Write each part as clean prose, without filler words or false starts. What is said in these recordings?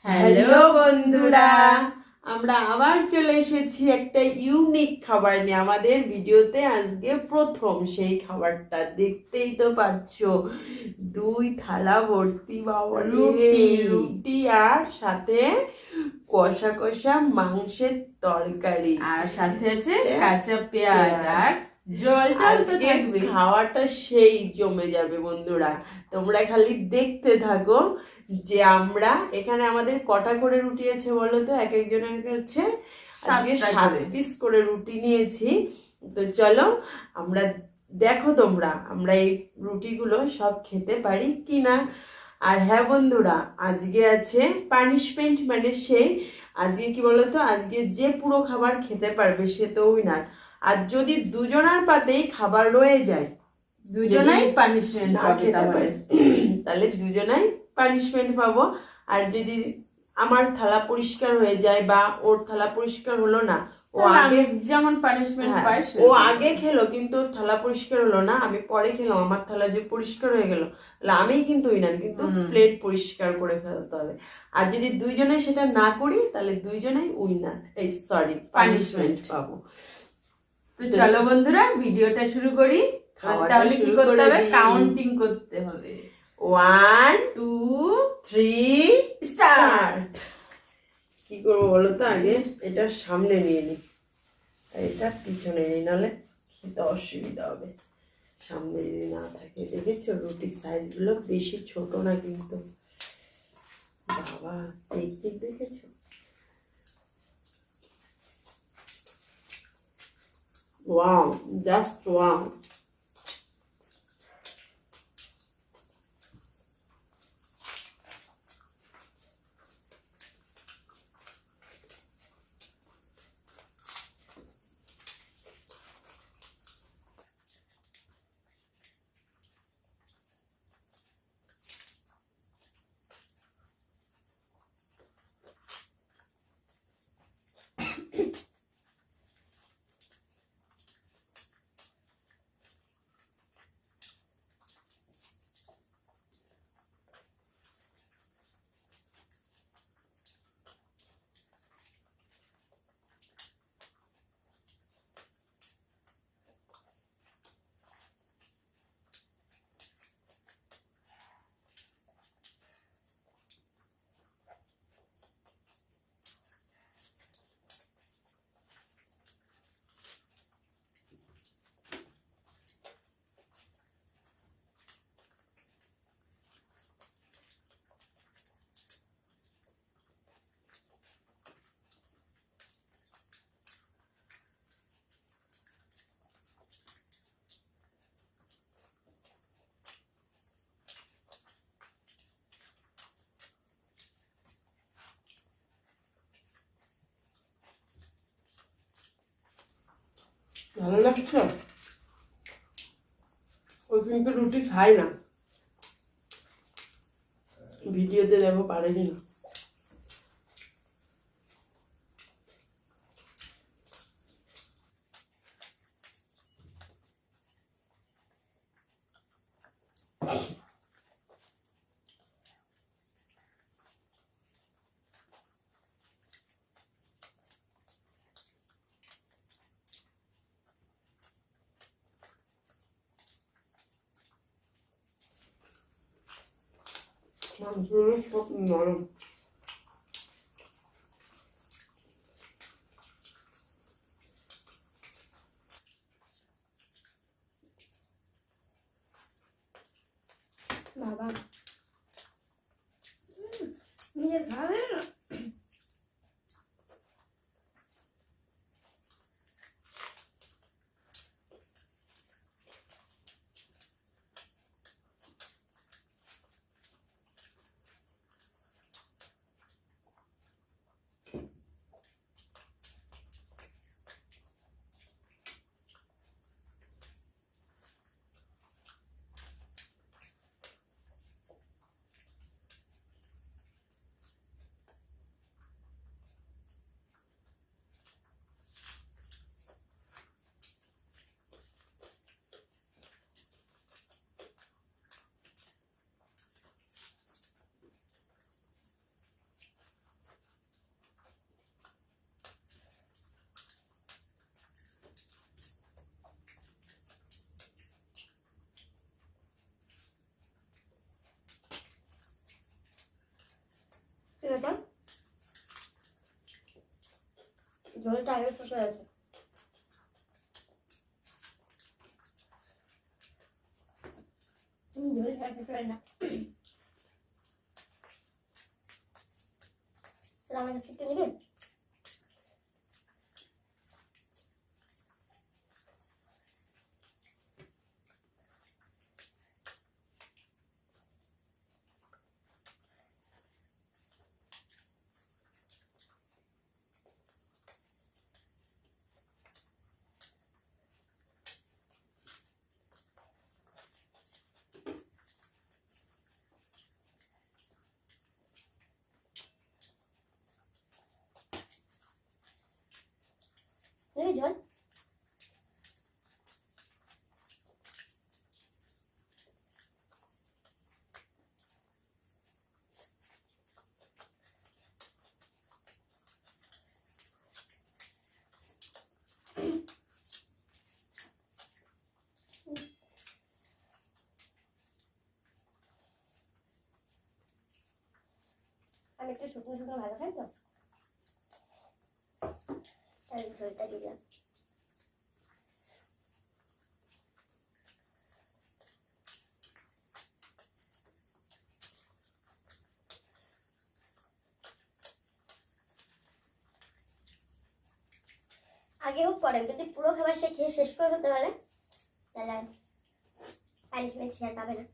Hello বন্ধুরা, আমরা আবার চলে এসেছি একটা ইউনিক খাবার নিয়ে। আমাদের ভিডিওতে আজকে প্রথম সেই খাবারটা দেখতেই তো পাচ্ছ, 2 থালা ভর্তি বাবা রুটি আর সাথে কষা কষা মাংসের তরকারি, আর সাথে আছে কাঁচা পেঁয়াজ আর জল জল তো থাকবে। খাওয়াটা সেই জমে যাবে বন্ধুরা, তোমরা খালি দেখতে থাকো। যে আমরা এখানে আমাদের কটা করে রুটি আছে বলো তো? এক একজনের কাছে আজকে 7 পিস করে রুটি নিয়েছি। তো চলো আমরা দেখো তোমরা আমরা এই রুটিগুলো সব খেতে পারি কিনা। আর হ্যাঁ বন্ধুরা, আজকে আছে পানিশমেন্ট, মানে সেই আজকে কি বলতো, আজকে যে পুরো খাবার খেতে পারবে সে তো উইনার। আর যদি দুজনার পাতেই খাবার রয়ে যায়, দুজনাই পানিশমেন্ট না খেতে পারে, তাহলে দুজনাই পানিশমেন্ট পাবো। আর যদি আমার থালা পরিষ্কার হয়ে যায় বা ওর থালা পরিষ্কার হলো না, ও আগে যেমন পানিশমেন্ট পায়, ও আগে খেলো কিন্তু ওর থালা পরিষ্কার হলো না, আমি পরে খেলাম, আমার থালা যে পরিষ্কার হয়ে গেল, তাহলে আমি কিন্তু উইনার, কিন্তু প্লেট পরিষ্কার করে ফেলতে হবে। আর যদি দুইজনে সেটা না করি তাহলে দুইজনেই উইনার, এই সরি পানিশমেন্ট পাবো। তো চলো বন্ধুরা ভিডিওটা শুরু করি। তাহলে কি করতে হবে? কাউন্টিং করতে হবে। 1 2 3 স্টার্ট। কি করবো বলো তো? আগে এটা সামনে নিয়ে নি, এটা পিছনে নিই, নাহলে খেতে অসুবিধা হবে। সামনে যদি না থাকে, দেখেছো রুটির সাইজগুলো বেশি ছোট না কিন্তু, বাবা টেকনিক দেখেছো? Wow, just wow. ভালো লাগছে? ও কিন্তু রুটি খায় না, ভিডিওতে দেখো পারে কিনা। মাংসগুলো সব নরম। বাবা নিজে খাবে না? ঝোলটা আগে শেষ হয়ে গেছে। ঝোলটা শেষ হয় না। তাহলে আমার কাছে একটু নেবে? নেবে ঝোল? আমি একটু শুকনো শুকনো ভালো খাই তো, তাই ঝোলটা দিলাম। আগে হোক পরে যদি পুরো খাবার সে খেয়ে শেষ করে ফেলতে পারে তাহলে আর পানিশমেন্ট সে আর পাবে না।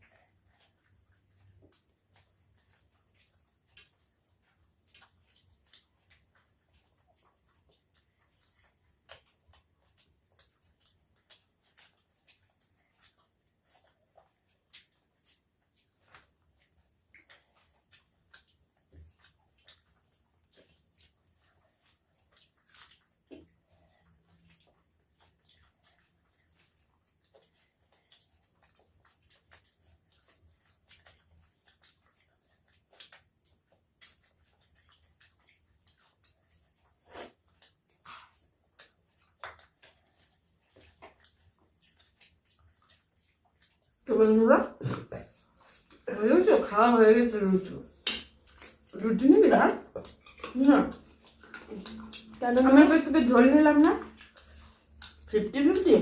তো বন্ধুরা খাওয়া হয়ে গেছে রুটি। রুটি নিবি না? না কেন আমার কাছ থেকে ঝোল নিলাম না। 50-50?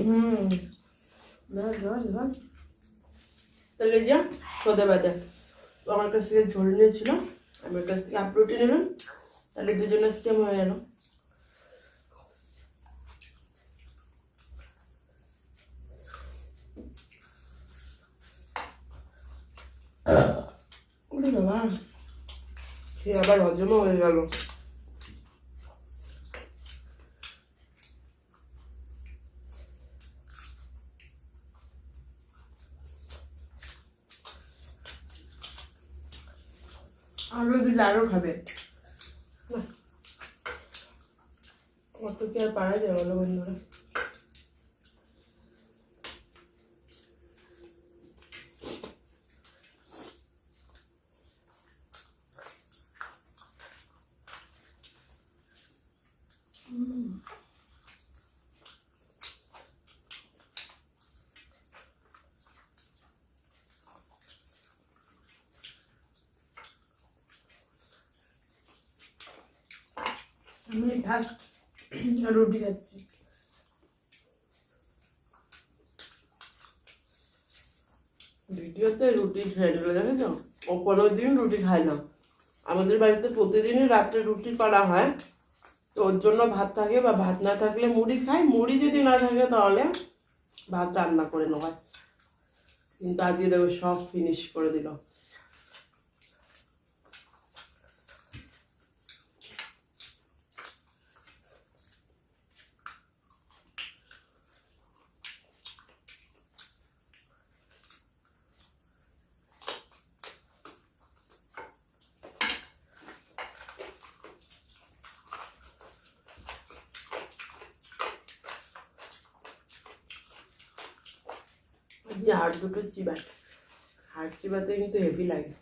তাহলে যা সদা বাদা আমার কাছ থেকে ঝোল নিয়েছিল, আমার কাছ থেকে হাফ রুটি নিলাম, তাহলে দুজনের সেম হয়ে গেল। ওরে বাবা, সে আবার হজমও হয়ে গেল। আরো দিলে আরো খাবে। অত কি আর পারা যায় বলো বন্ধুরা? আমি ফার্স্ট রুটি খাচ্ছি। ভিডিওতে রুটি খেয়ে নিল, জানো তো? ও 15 দিন রুটি খায় না। আমাদের বাড়িতে প্রতিদিনই রাত্রে রুটি করা হয়, তো ওর জন্য ভাত থাকে বা ভাত না থাকলে মুড়ি খায়, মুড়ি যদি না থাকে তাহলে ভাত রান্না করে নেওয়া। কিন্তু আজকে দেখো সব ফিনিশ করে দিল। আর দুটো চিবাই, হাড় চিবাতে কিন্তু হেভি লাগে।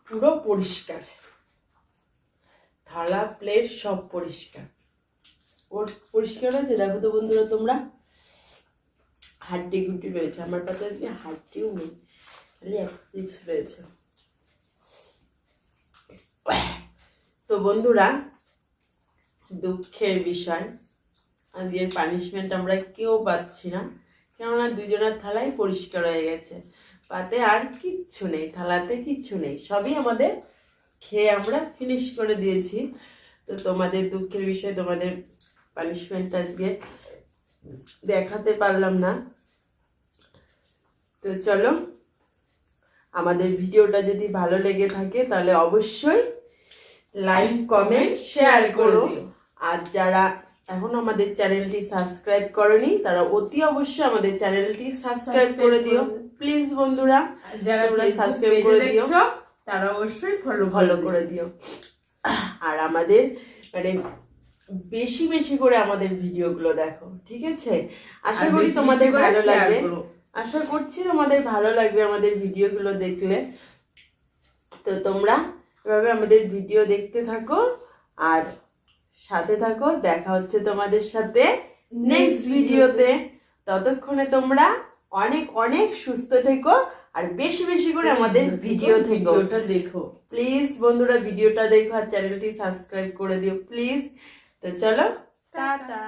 পুরো পরিষ্কার, থালা প্লেট সব পরিষ্কার। ওর পরিষ্কার আছে, দেখো তো বন্ধুরা তোমরা, হাড্ডি গুটি রয়েছে, আমার পাতে আজকে হাড্ডিও নেই, খালি এক পিস রয়েছে। তো বন্ধুরা, দুঃখের বিষয়, আজকের পানিশমেন্ট আমরা কেউ পাচ্ছি না, কেননা দুজনের থালাই পরিষ্কার হয়ে গেছে, পাতে আর কিচ্ছু নেই, থালাতে কিচ্ছু নেই, সবই আমাদের খেয়ে আমরা ফিনিশ করে দিয়েছি। তো তোমাদের দুঃখের বিষয়, তোমাদের পানিশমেন্ট আজকে দেখাতে পারলাম না। তো চলো, আমাদের ভিডিওটা যদি ভালো লেগে থাকে তাহলে অবশ্যই লাইক কমেন্ট শেয়ার করো। আর যারা এখন আমাদের চ্যানেলটি সাবস্ক্রাইব করনি তারা অতি অবশ্যই আমাদের চ্যানেলটি সাবস্ক্রাইব করে দিও প্লিজ বন্ধুরা। যারা সাবস্ক্রাইব করে দিও তারা অবশ্যই ফলো করে দিও। আর আমাদের মানে বেশি বেশি করে আমাদের ভিডিওগুলো দেখো, ঠিক আছে? আশা করি তোমাদের ভালো লাগবে, আশা করছি তোমাদের ভালো লাগবে আমাদের ভিডিওগুলো দেখলে। তো তোমরা এভাবে আমাদের ভিডিও দেখতে থাকো আর সাথে থাকো, দেখা হচ্ছে তোমাদের সাথে নেক্সট ভিডিওতে। ততক্ষণে তোমরা অনেক অনেক সুস্থ থেকো আর বেশি বেশি করে আমাদের ভিডিওটা দেখো প্লিজ বন্ধুরা, ভিডিওটা দেখো আর চ্যানেলটি সাবস্ক্রাইব করে দিও প্লিজ। তো চলো, টাটা।